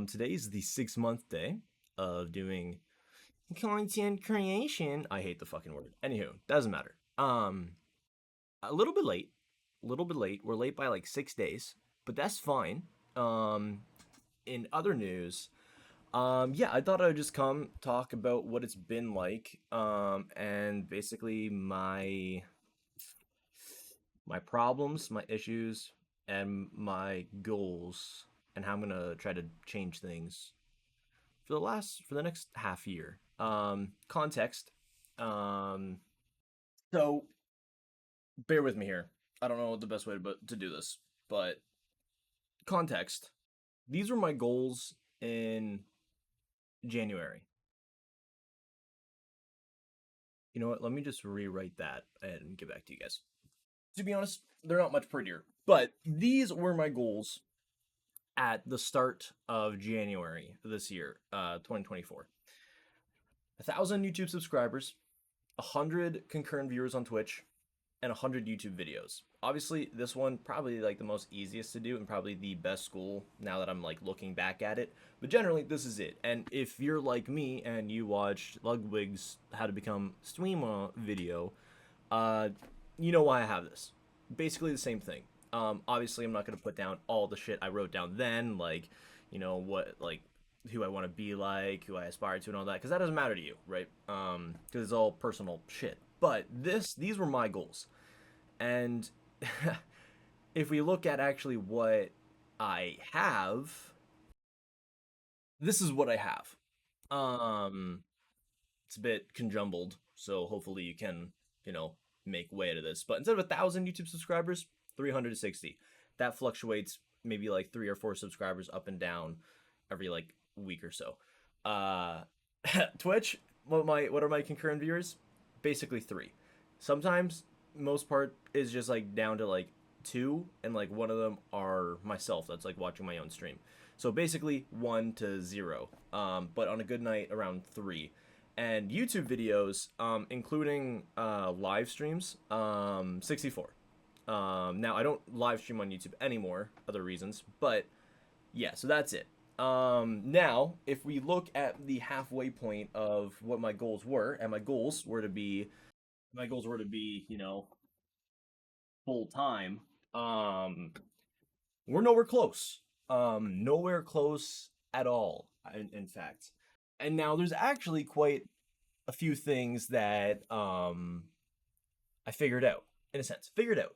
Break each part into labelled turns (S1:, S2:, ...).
S1: Today's the 6 month day of doing content creation. I hate the fucking word. Anywho, doesn't matter. A little bit late. A little bit late. We're late by like 6 days, but that's fine. Um, in other news, yeah, I thought I'd just come talk about what it's been like. And basically my problems, my issues, and my goals, and how I'm gonna try to change things for the next half year. Context. Um, so bear with me here. I don't know what the best way to do this, but context. These were my goals in January. You know what? Let me just rewrite that and get back to you guys. To be honest, they're not much prettier, but these were my goals at the start of January this year, 2024. 1,000 YouTube subscribers, 100 concurrent viewers on Twitch, and 100 YouTube videos. Obviously, this one probably like the most easiest to do and probably the best goal now that I'm like looking back at it. But generally, this is it. And if you're like me and you watched Ludwig's How to Become Streamer video, uh, you know why I have this. Basically the same thing. Obviously, I'm not gonna put down all the shit I wrote down then, like, what, like, who I want to be like, who I aspire to, and all that, because that doesn't matter to you, right? Because it's all personal shit. But these were my goals, and if we look at actually what I have, this is what I have. Um, it's a bit conjumbled, so hopefully you can, you know, make way out of this. But instead of 1,000 YouTube subscribers, 360. That fluctuates maybe like 3 or 4 subscribers up and down every like week or so. Uh, Twitch, what are my concurrent viewers? Basically three. Sometimes most part is just like down to like two, and like one of them are myself. That's like watching my own stream. So basically 1 to 0. But on a good night around three. And YouTube videos, including live streams, 64. Now I don't live stream on YouTube anymore, other reasons, but yeah, so that's it. Now, if we look at the halfway point of what my goals were, and my goals were to be, full time. Um, we're nowhere close. Nowhere close at all. In fact, and now there's actually quite a few things that I figured out in a sense. Figured out.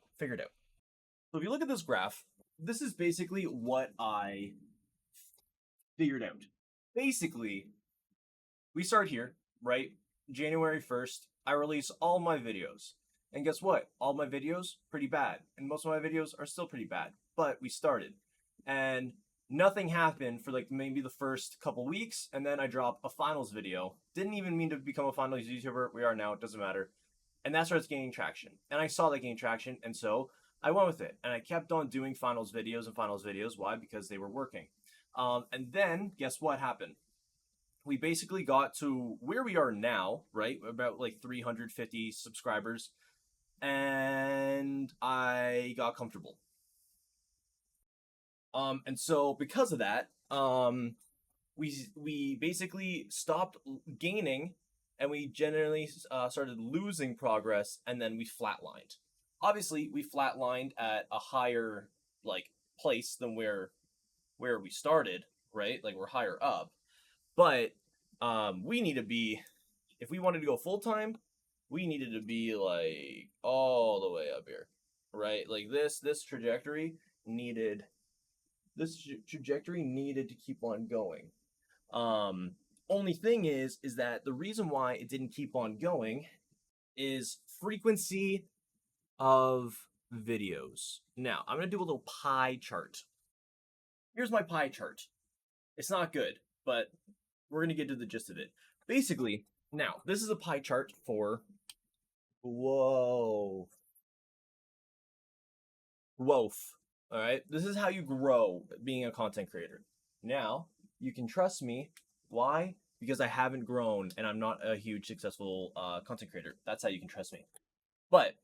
S1: So if you look at this graph, this is basically what I figured out. Basically, we start here, right? January 1st, I release all my videos. And guess what? All my videos pretty bad. And most of my videos are still pretty bad. But we started. And nothing happened for like maybe the first couple weeks, and then I drop a finals video. Didn't even mean to become a finals YouTuber. We are now, it doesn't matter. And that starts gaining traction. And I saw that gain traction, and so I went with it. And I kept on doing finals videos and finals videos. Why? Because they were working. And then guess what happened? We basically got to where we are now, right? About like 350 subscribers. And I got comfortable. And so because of that, we basically stopped gaining, and we generally started losing progress, and then we flatlined. Obviously, we flatlined at a higher like place than where we started, right? Like we're higher up, but we need to be, if we wanted to go full time, we needed to be like all the way up here, right? Like needed this trajectory needed to keep on going. Um, Only thing is that the reason why it didn't keep on going is frequency of videos. Now, I'm gonna do a little pie chart. Here's my pie chart. It's not good, but we're gonna get to the gist of it. Basically, now this is a pie chart for whoa, growth. All right, this is how you grow being a content creator. Now you can trust me. Why? Because I haven't grown and I'm not a huge successful content creator. That's how you can trust me. But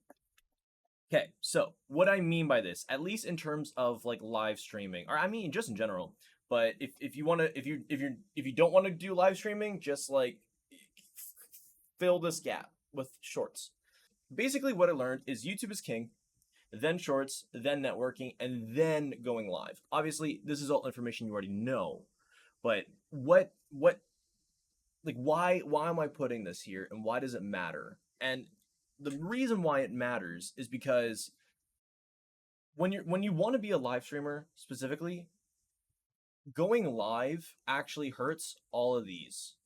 S1: Okay, so what I mean by this, at least in terms of like live streaming, or I mean just in general, but if you want to if you don't want to do live streaming, just like fill this gap with shorts. Basically what I learned is YouTube is king, then shorts, then networking, and then going live. Obviously, this is all information you already know, but what like why am I putting this here and why does it matter? And the reason why it matters is because when you want to be a live streamer specifically, going live actually hurts all of these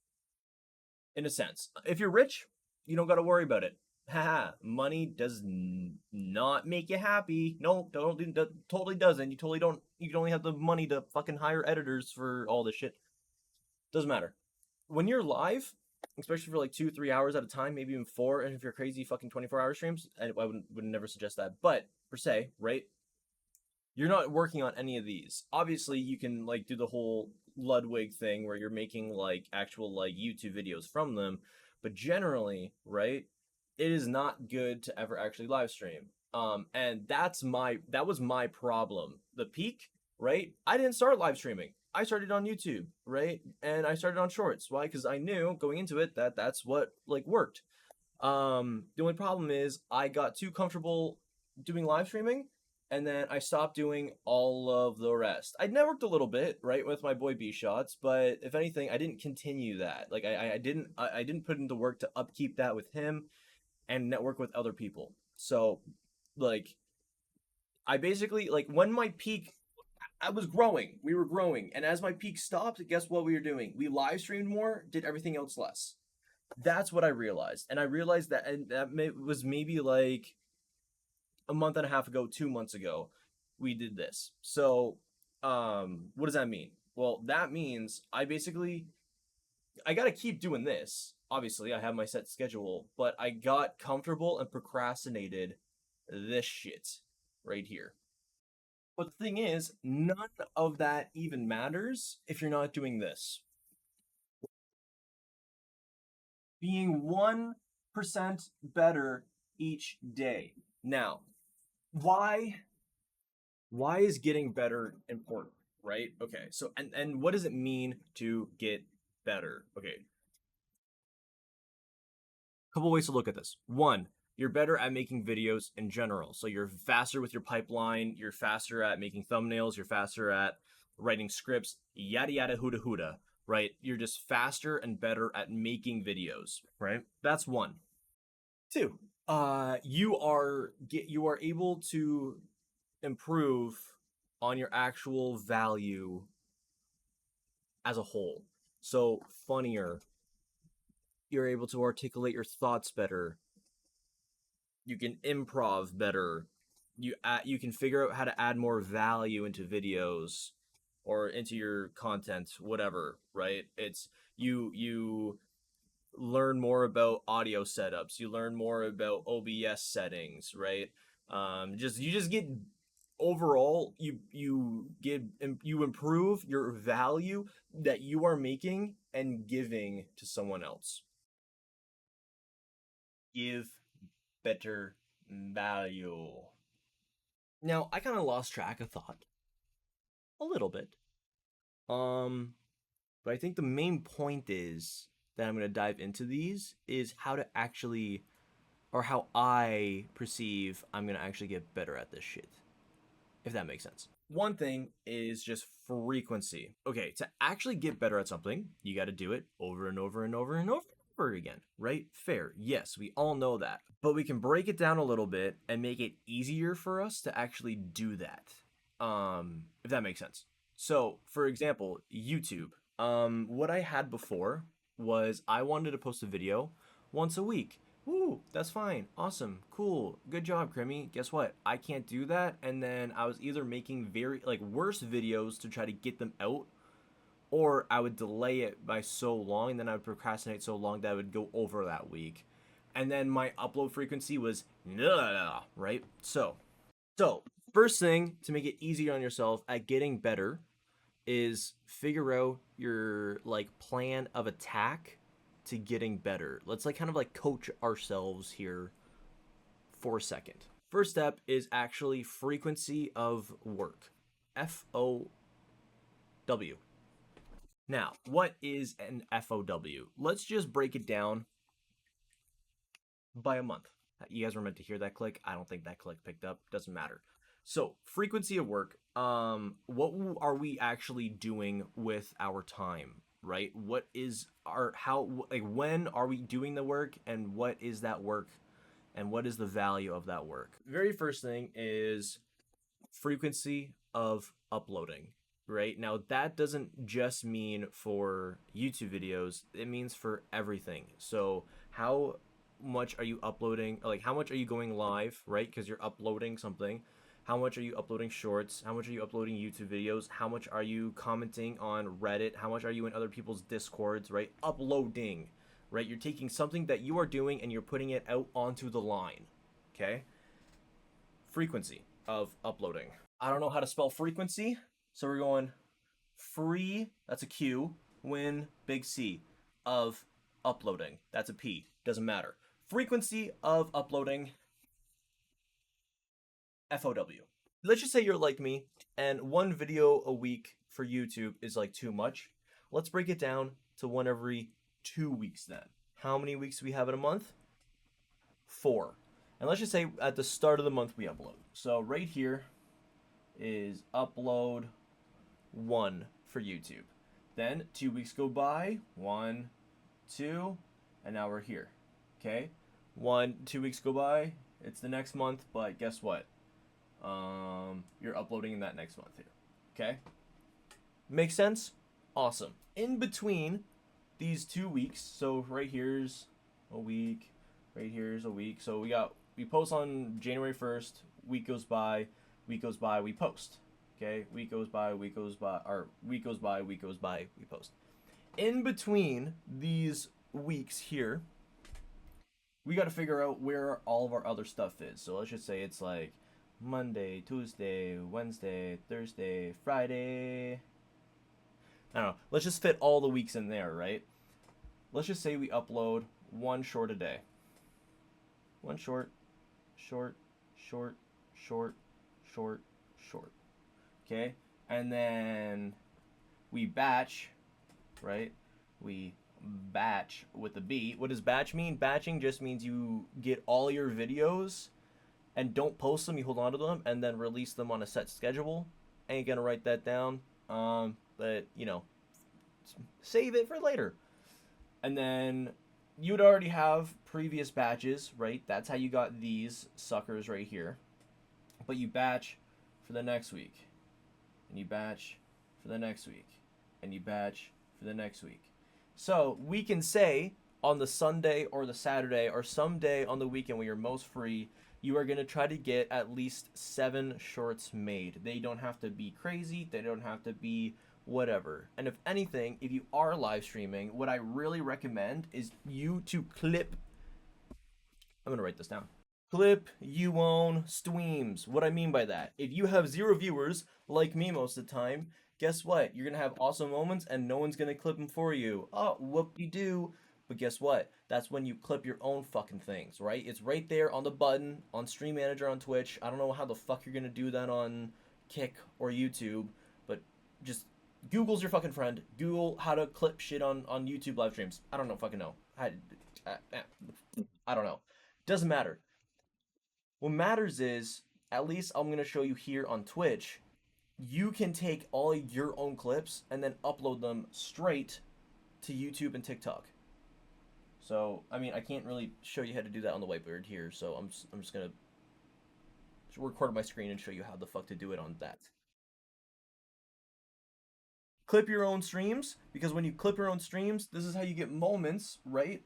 S1: in a sense. If you're rich, you don't got to worry about it. Haha, money does not make you happy. No, totally doesn't. You totally don't. You can only have the money to fucking hire editors for all this shit. Doesn't matter. When you're live, especially for like 2, 3 hours at a time, maybe even four, and if you're crazy, fucking 24-hour streams, I would never suggest that. But per se, right? You're not working on any of these. Obviously, you can like do the whole Ludwig thing where you're making like actual like YouTube videos from them, but generally, right, it is not good to ever actually live stream. And that was my problem. The peak, right? I didn't start live streaming. I started on YouTube, right? And I started on Shorts. Why? Because I knew going into it that that's what like worked. The only problem is I got too comfortable doing live streaming, and then I stopped doing all of the rest. I networked a little bit, right, with my boy B Shots, but if anything, I didn't continue that. Like I didn't put into work to upkeep that with him and network with other people. So, like, I basically like when my peak. I was growing. We were growing, and as my peak stopped, guess what we were doing? We live streamed more, did everything else less. That's what I realized, and I realized that, and was maybe like a month and a half ago, 2 months ago, we did this. So, what does that mean? Well, that means I gotta keep doing this. Obviously, I have my set schedule, but I got comfortable and procrastinated this shit right here. But the thing is, none of that even matters if you're not doing this. Being 1% better each day. Now, why is getting better important, right? Okay, so and what does it mean to get better? Okay, a couple ways to look at this. One, you're better at making videos in general, so you're faster with your pipeline, you're faster at making thumbnails, you're faster at writing scripts, yada yada huda huda, right? You're just faster and better at making videos, right? That's one. Two, you are able to improve on your actual value as a whole. So funnier, you're able to articulate your thoughts better. You can improv better. You can figure out how to add more value into videos or into your content, whatever, right? It's you learn more about audio setups. You learn more about OBS settings, right? Just you just get overall you improve your value that you are making and giving to someone else. Give better value. Now I kind of lost track of thought a little bit. Um, but I think the main point is that I'm going to dive into these is how to actually or how I perceive I'm going to actually get better at this shit, if that makes sense. One thing is just frequency. Okay, to actually get better at something, you got to do it over and over and over and over again, right? Fair. Yes, we all know that. But we can break it down a little bit and make it easier for us to actually do that. If that makes sense. So, for example, YouTube. What I had before was I wanted to post a video once a week. Woo, that's fine. Awesome. Cool. Good job, Crimmy. Guess what? I can't do that. And then I was either making very like worse videos to try to get them out, or I would delay it by so long and then I would procrastinate so long that I would go over that week. And then my upload frequency was right? So first thing to make it easier on yourself at getting better is figure out your like plan of attack to getting better. Let's like kind of like coach ourselves here for a second. First step is actually frequency of work. FOW. Now, what is an FOW? Let's just break it down by a month. You guys were meant to hear that click. I don't think that click picked up. Doesn't matter. So, frequency of work. What are we actually doing with our time, right? What is our how like when are we doing the work, and what is that work, and what is the value of that work? Very first thing is frequency of uploading, right? Now, that doesn't just mean for YouTube videos, it means for everything. So, how much are you uploading? Like, how much are you going live, right? Because you're uploading something. How much are you uploading shorts? How much are you uploading YouTube videos? How much are you commenting on Reddit? How much are you in other people's Discords, right? Uploading, right? You're taking something that you are doing and you're putting it out onto the line, okay? Frequency of uploading. I don't know how to spell frequency, so we're going free, that's a Q, win, big C, of uploading. That's a P, doesn't matter. Frequency of uploading, FOW. Let's just say you're like me, and one video a week for YouTube is like too much. Let's break it down to one every 2 weeks then. How many weeks do we have in a month? 4. And let's just say at the start of the month we upload. So right here is upload 1 for YouTube. Then 2 weeks go by, 1, 2, and now we're here. Okay? 2 weeks go by, it's the next month, but guess what? You're uploading in that next month here. Okay? Makes sense? Awesome. In between these 2 weeks, so right here's a week, right here's a week. So we post on January 1st, week goes by, we post. Okay? Week goes by, we post. In between these weeks here, we got to figure out where all of our other stuff is. So let's just say it's like Monday, Tuesday, Wednesday, Thursday, Friday. I don't know. Let's just fit all the weeks in there, right? Let's just say we upload 1 short a day. 1 short, short, short, short, short, short. Okay? And then we batch, right? We batch with a B. What does batch mean? Batching just means you get all your videos and don't post them, you hold on to them, and then release them on a set schedule. Ain't gonna write that down, but save it for later. And then you'd already have previous batches, right? That's how you got these suckers right here. But you batch for the next week, and you batch for the next week, and you batch for the next week. So we can say on the Sunday or the Saturday or some day on the weekend when you're most free, you are going to try to get at least 7 shorts made. They don't have to be crazy. They don't have to be whatever. And if anything, if you are live streaming, what I really recommend is you to clip. I'm going to write this down. Clip you own streams. What I mean by that, if you have 0 viewers, like me most of the time, guess what? You're going to have awesome moments and no one's going to clip them for you. Oh, whoop-de-doo. But guess what? That's when you clip your own fucking things, right? It's right there on the button, on Stream Manager on Twitch. I don't know how the fuck you're going to do that on Kick or YouTube, but just Google's your fucking friend. Google how to clip shit on YouTube live streams. I don't know, fucking know. I don't know. Doesn't matter. What matters is, at least I'm going to show you here on Twitch, you can take all your own clips and then upload them straight to YouTube and TikTok. So, I mean, I can't really show you how to do that on the whiteboard here, so I'm just going to record my screen and show you how the fuck to do it on that. Clip your own streams, because when you clip your own streams, this is how you get moments, right?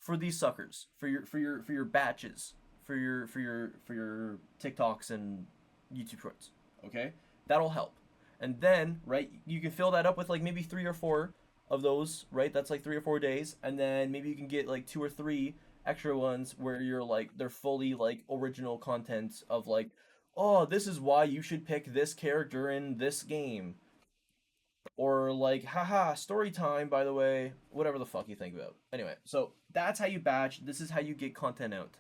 S1: For these suckers, for your batches, for your TikToks and YouTube shorts, okay? That'll help. And then, right, you can fill that up with like maybe 3 or 4 of those, right? That's like 3 or 4 days, and then maybe you can get like 2 or 3 extra ones where you're like they're fully like original content of like, oh, this is why you should pick this character in this game, or like, haha, story time, by the way, whatever the fuck you think about. Anyway, so that's how you batch. This is how you get content out,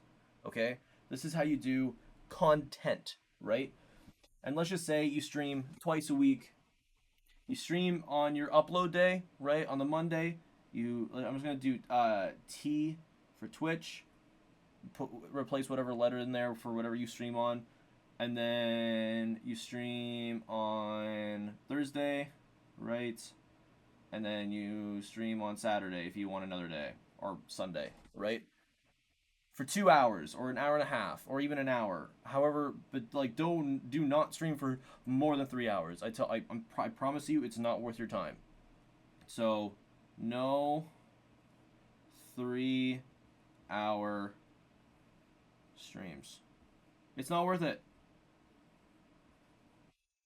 S1: okay? This is how you do content, right? And let's just say you stream twice a week. You stream on your upload day, right? On the Monday, I'm just gonna do T for Twitch. Replace whatever letter in there for whatever you stream on, and then you stream on Thursday, right? And then you stream on Saturday if you want another day, or Sunday, right? For 2 hours or an hour and a half or even an hour. However, but like do not stream for more than 3 hours. I promise you, it's not worth your time. So, no 3 hour streams. It's not worth it.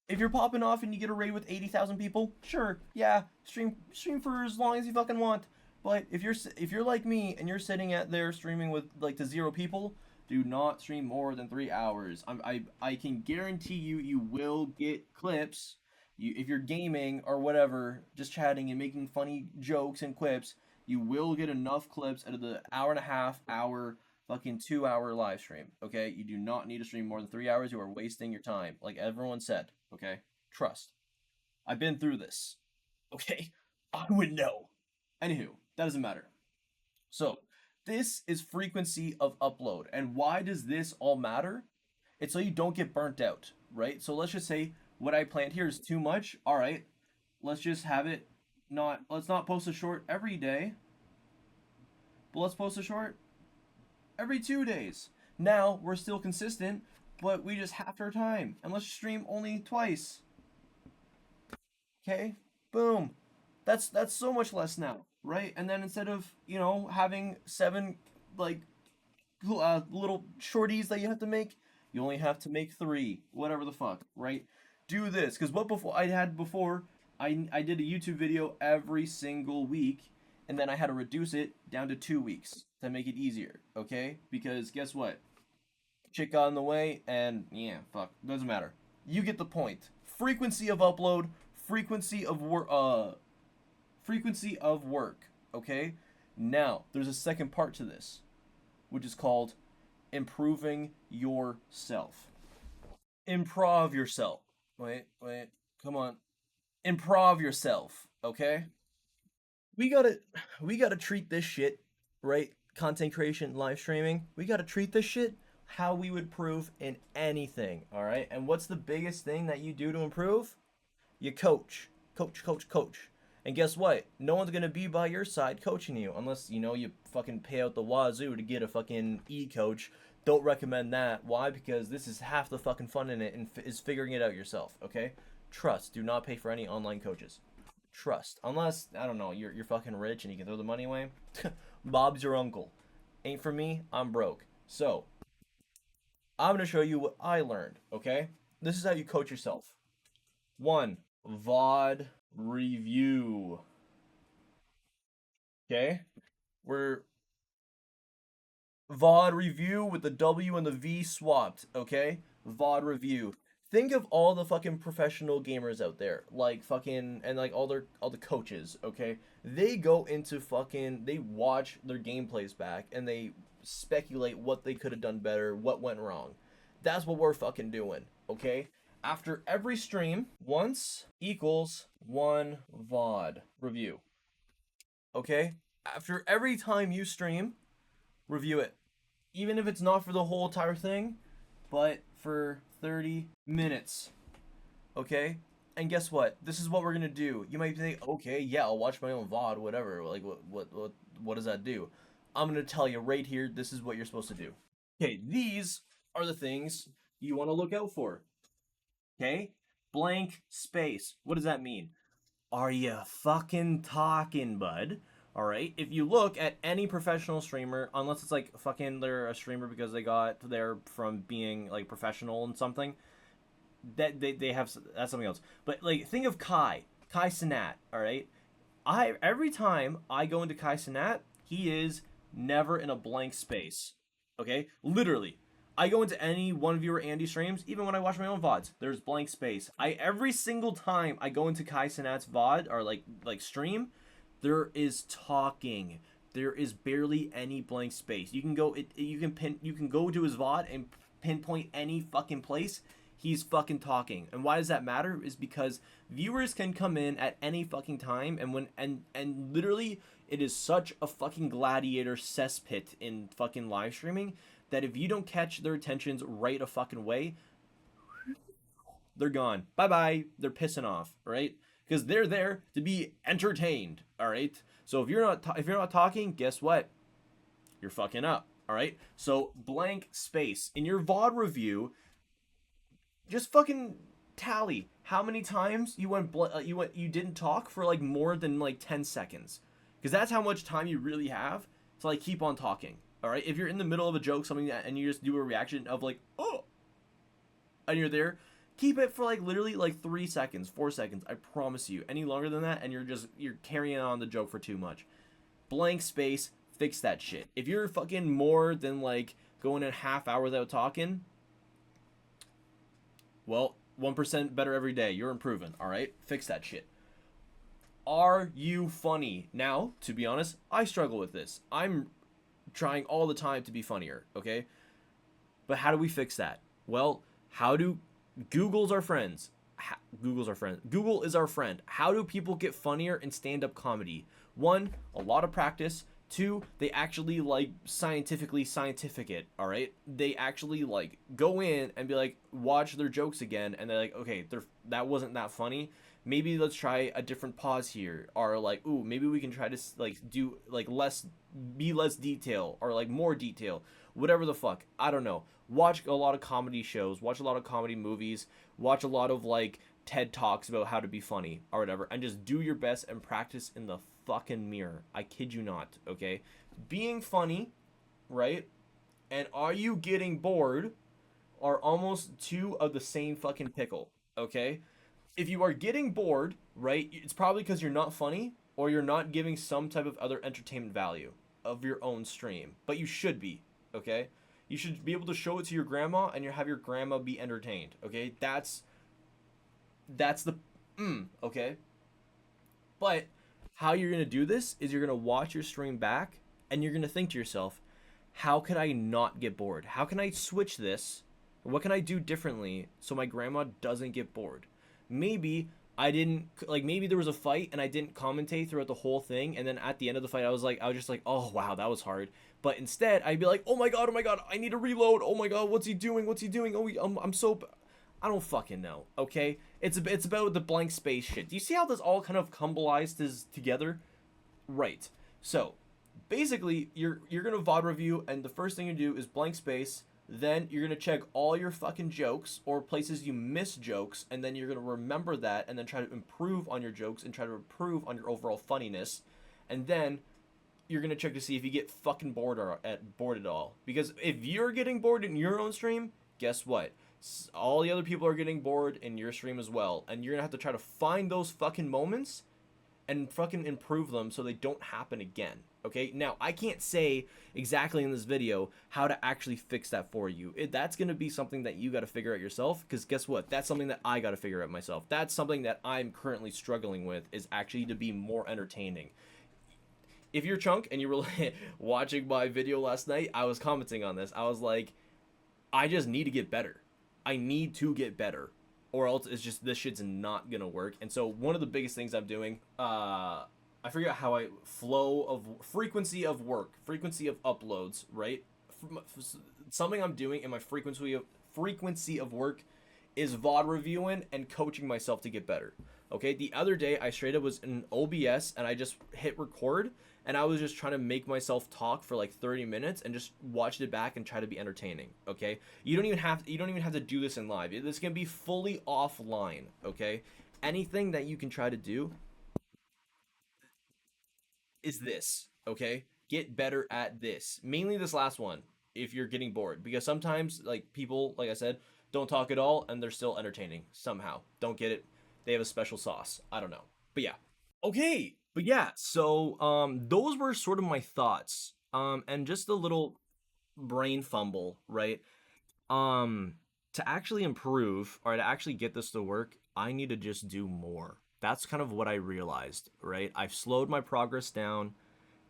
S1: If you're popping off and you get a raid with 80,000 people, sure, yeah, stream for as long as you fucking want. But if you're like me and you're sitting at there streaming with like to 0 people, do not stream more than 3 hours. I can guarantee you will get clips. If you're gaming or whatever, just chatting and making funny jokes and quips, you will get enough clips out of the hour and a half, hour, fucking 2 hour live stream. Okay, you do not need to stream more than 3 hours. You are wasting your time, like everyone said. Okay, trust. I've been through this. Okay, I would know. Anywho, that doesn't matter. So, this is frequency of upload. And why does this all matter? It's so you don't get burnt out, right? So let's just say what I planned here is too much. All right, let's just have it not, let's not post a short every day, but let's post a short every 2 days. Now we're still consistent, but we just halved our time. And let's stream only twice. Okay? Boom. That's so much less now, right? And then instead of, having 7 like little shorties that you have to make, you only have to make 3, whatever the fuck, right? Do this cuz what before I had before I did a YouTube video every single week, and then I had to reduce it down to 2 weeks to make it easier, okay? Because guess what? Shit got in the way, and yeah, fuck, doesn't matter. You get the point. Frequency of upload, frequency of work, okay? Now, there's a second part to this, which is called improving yourself. Improv yourself. Wait, come on. Improv yourself, okay? We gotta treat this shit, right? Content creation, live streaming. We gotta treat this shit how we would prove in anything, all right? And what's the biggest thing that you do to improve? You coach. And guess what? No one's gonna be by your side coaching you unless you fucking pay out the wazoo to get a fucking e-coach. Don't recommend that. Why? Because this is half the fucking fun in it, and is figuring it out yourself. Okay? Trust. Do not pay for any online coaches. Trust. Unless I don't know, you're fucking rich and you can throw the money away. Bob's your uncle. Ain't for me. I'm broke. So I'm gonna show you what I learned. Okay? This is how you coach yourself. 1. VOD review. Okay? We're VOD review with the W and the V swapped, okay? VOD review. Think of all the fucking professional gamers out there, like fucking, and like all the coaches, okay? They go into fucking, they watch their gameplays back and they speculate what they could have done better, what went wrong. That's what we're fucking doing, okay? After every stream, once equals 1 VOD review. Okay? After every time you stream, review it. Even if it's not for the whole entire thing, but for 30 minutes. Okay? And guess what? This is what we're gonna do. You might think, okay, yeah, I'll watch my own VOD, whatever. Like, what does that do? I'm gonna tell you right here, this is what you're supposed to do. Okay, these are the things you want to look out for. Okay? Blank space. What does that mean? Are you fucking talking, bud? All right. If you look at any professional streamer, unless it's like fucking they're a streamer because they got there from being like professional and something, that they have, that's something else. But like think of Kai Cenat. All right. Every time I go into Kai Cenat, he is never in a blank space. Okay, literally. I go into any one viewer Andy streams, even when I watch my own VODs, there's blank space. Every single time I go into Kai Cenat's VOD or like stream, there is talking, There is barely any blank space. You can go you can go to his VOD and pinpoint any fucking place. He's fucking talking. And why does that matter? Is because viewers can come in at any fucking time, and literally it is such a fucking gladiator cesspit in fucking live streaming that if you don't catch their attentions right a fucking way, they're gone. Bye bye. They're pissing off, right? Because they're there to be entertained. All right. So if you're not talking, guess what? You're fucking up. All right. So blank space in your VOD review. Just fucking tally how many times you didn't talk for like more than like 10 seconds, because that's how much time you really have to like keep on talking. All right. If you're in the middle of a joke, something that, and you just do a reaction of like, oh, and you're there, keep it for like literally like 3 seconds, 4 seconds. I promise you. Any longer than that, and you're carrying on the joke for too much. Blank space, fix that shit. If you're fucking more than like going a half hour without talking, well, 1% better every day. You're improving. All right, fix that shit. Are you funny? Now, to be honest, I struggle with this. I'm trying all the time to be funnier. Okay, but how do we fix that? Well, how do Google's our friends. Google's our friend. Google is our friend. How do people get funnier in stand-up comedy? One, a lot of practice. Two, they actually like scientific it. All right, they actually like go in and be like, watch their jokes again, and they're like, okay, that wasn't that funny. Maybe let's try a different pause here, or like, ooh, maybe we can try to like do like less detail, or like more detail, whatever the fuck. I don't know. Watch a lot of comedy shows, watch a lot of comedy movies, watch a lot of like TED Talks about how to be funny or whatever, and just do your best and practice in the fucking mirror. I kid you not, okay? Being funny, right? And are you getting bored are almost two of the same fucking pickle, okay? If you are getting bored, right, it's probably because you're not funny or you're not giving some type of other entertainment value of your own stream. But you should be, okay? You should be able to show it to your grandma and you have your grandma be entertained, okay? That's the okay? But how you're going to do this is you're going to watch your stream back and you're going to think to yourself, how could I not get bored? How can I switch this? What can I do differently so my grandma doesn't get bored? Maybe I didn't like maybe there was a fight and I didn't commentate throughout the whole thing, and then at the end of the fight I was just like, "Oh, wow, that was hard." But instead, I'd be like, oh my god, I need to reload. Oh my god, what's he doing? What's he doing? Oh, I'm so I don't fucking know, okay? It's about the blank space shit. Do you see how this all kind of combined together? Right. So, basically, you're gonna VOD review, and the first thing you do is blank space. Then you're gonna check all your fucking jokes or places you miss jokes, and then you're gonna remember that, and then try to improve on your jokes and try to improve on your overall funniness, and then you're gonna check to see if you get fucking bored at all. Because if you're getting bored in your own stream, guess what? All the other people are getting bored in your stream as well, and you're gonna have to try to find those fucking moments and fucking improve them so they don't happen again. Okay, now I can't say exactly in this video how to actually fix that for you. That's gonna be something that you got to figure out yourself, because guess what? That's something that I got to figure out myself. That's something that I'm currently struggling with, is actually to be more entertaining. If you're Chunk and you were watching my video last night, I was commenting on this. I was like, I just need to get better. I need to get better, or else it's just this shit's not gonna work. And so one of the biggest things I'm doing, I forget how frequency of work, frequency of uploads, right? Something I'm doing in my frequency of work is VOD reviewing and coaching myself to get better. Okay, the other day I straight up was in OBS and I just hit record and I was just trying to make myself talk for like 30 minutes and just watched it back and try to be entertaining. Okay, you don't even have to do this in live. This can be fully offline. Okay, anything that you can try to do is this. Okay, get better at this. Mainly this last one. If you're getting bored, because sometimes like people, like I said, don't talk at all and they're still entertaining somehow. Don't get it. They have a special sauce. I don't know. But yeah. Okay. But yeah, so those were sort of my thoughts. And just a little brain fumble, right? To actually improve or to actually get this to work, I need to just do more. That's kind of what I realized, right? I've slowed my progress down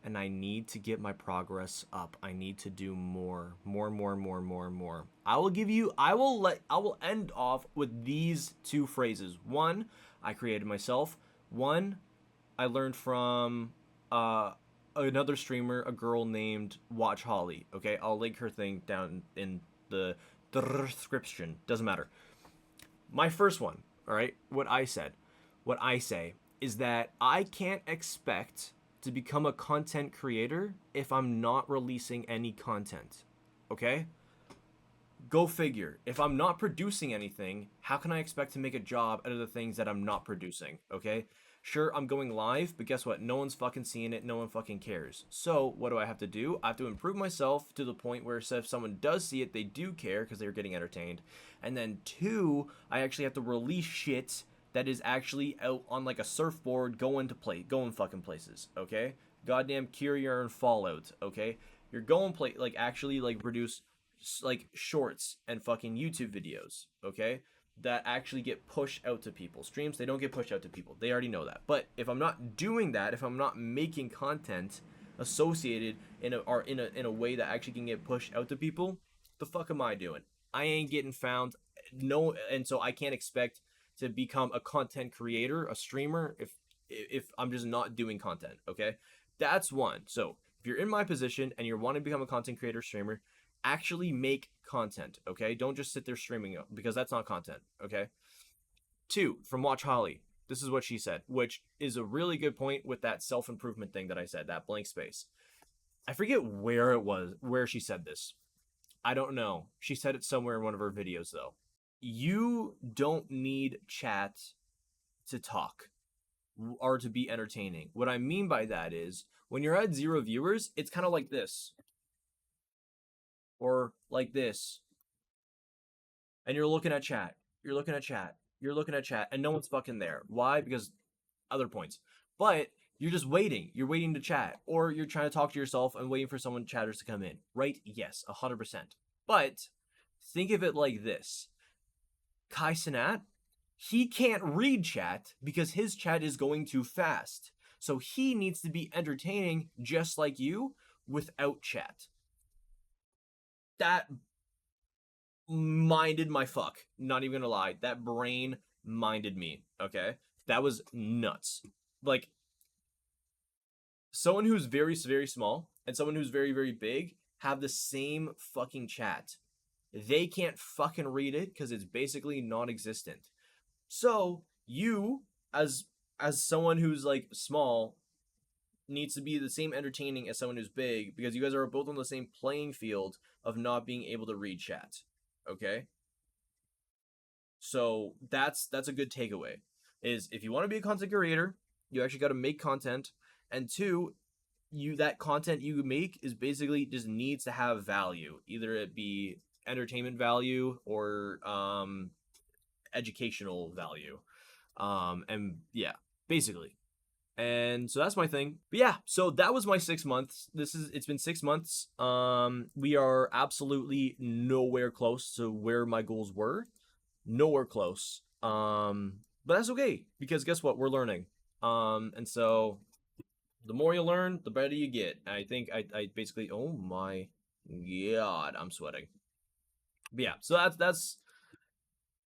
S1: and I need to get my progress up. I need to do more, more, more, more, more, more. I will end off with these two phrases. One, I created myself. One, I learned from another streamer, a girl named Watch Holly. Okay, I'll link her thing down in the description. Doesn't matter. My first one, all right, what I say is that I can't expect to become a content creator if I'm not releasing any content. Okay? Go figure. If I'm not producing anything, how can I expect to make a job out of the things that I'm not producing? Okay? Sure, I'm going live, but guess what? No one's fucking seeing it. No one fucking cares. So, what do I have to do? I have to improve myself to the point where if someone does see it, they do care because they're getting entertained. And then two, I actually have to release shit that is actually out on like a surfboard going fucking places, okay? Goddamn Courier and Fallout, okay? You're going like actually like produce like shorts and fucking YouTube videos, okay? That actually get pushed out to people. Streams, they don't get pushed out to people. They already know that. But if I'm not doing that, if I'm not making content associated in a way that actually can get pushed out to people, the fuck am I doing? I ain't getting found. No, and so I can't expect to become a content creator, a streamer, if I'm just not doing content. Okay, that's one. So if you're in my position and you want to become a content creator, streamer, actually make content. Okay, don't just sit there streaming because that's not content. Okay. Two, from Watch Holly. This is what she said, which is a really good point with that self improvement thing that I said, that blank space. I forget where it was, where she said this. I don't know. She said it somewhere in one of her videos, though. You don't need chat to talk or to be entertaining. What I mean by that is when you're at 0 viewers, it's kind of like this or like this. And you're looking at chat. You're looking at chat. You're looking at chat, and no one's fucking there. Why? Because other points. But you're just waiting. You're waiting to chat, or you're trying to talk to yourself and waiting for someone chatters to come in. Right? Yes, 100%. But think of it like this: Kai Cenat, he can't read chat because his chat is going too fast. So he needs to be entertaining just like you without chat. That minded my fuck. Not even gonna lie. That brain minded me. Okay? That was nuts. Like, someone who's very, very small and someone who's very, very big have the same fucking chat. They can't fucking read it because it's basically non-existent. So you, as someone who's like small, needs to be the same entertaining as someone who's big because you guys are both on the same playing field of not being able to read chat. Okay? So that's a good takeaway. Is if you want to be a content creator, you actually got to make content, and two, that content you make is basically just needs to have value, either it be entertainment value or educational value. And yeah, basically. And so that's my thing. But yeah, so that was my 6 months. It's been 6 months. We are absolutely nowhere close to where my goals were. Nowhere close. But that's okay because guess what? We're learning. And so the more you learn, the better you get. I think I basically, oh my god, I'm sweating. But yeah, so that's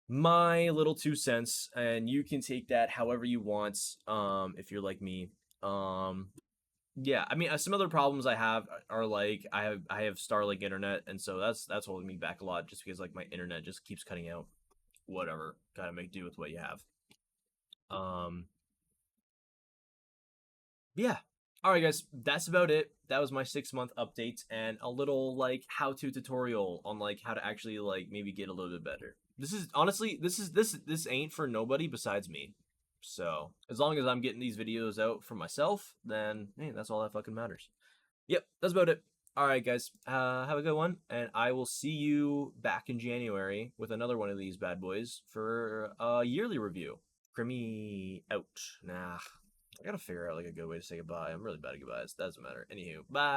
S1: my little 2 cents, and you can take that however you want. If you're like me. Yeah, I mean, some other problems I have are like I have Starlink internet, and so that's holding me back a lot, just because like my internet just keeps cutting out. Whatever, gotta make do with what you have. Um, yeah. All right, guys, that's about it. That was my 6 month update and a little like how-to tutorial on like how to actually like maybe get a little bit better. This is honestly, this ain't for nobody besides me. So as long as I'm getting these videos out for myself, then hey, that's all that fucking matters. Yep, that's about it. All right, guys, have a good one, and I will see you back in January with another one of these bad boys for a yearly review. Crimmy out. Nah. I gotta figure out like a good way to say goodbye. I'm really bad at goodbyes. Doesn't matter. Anywho, bye.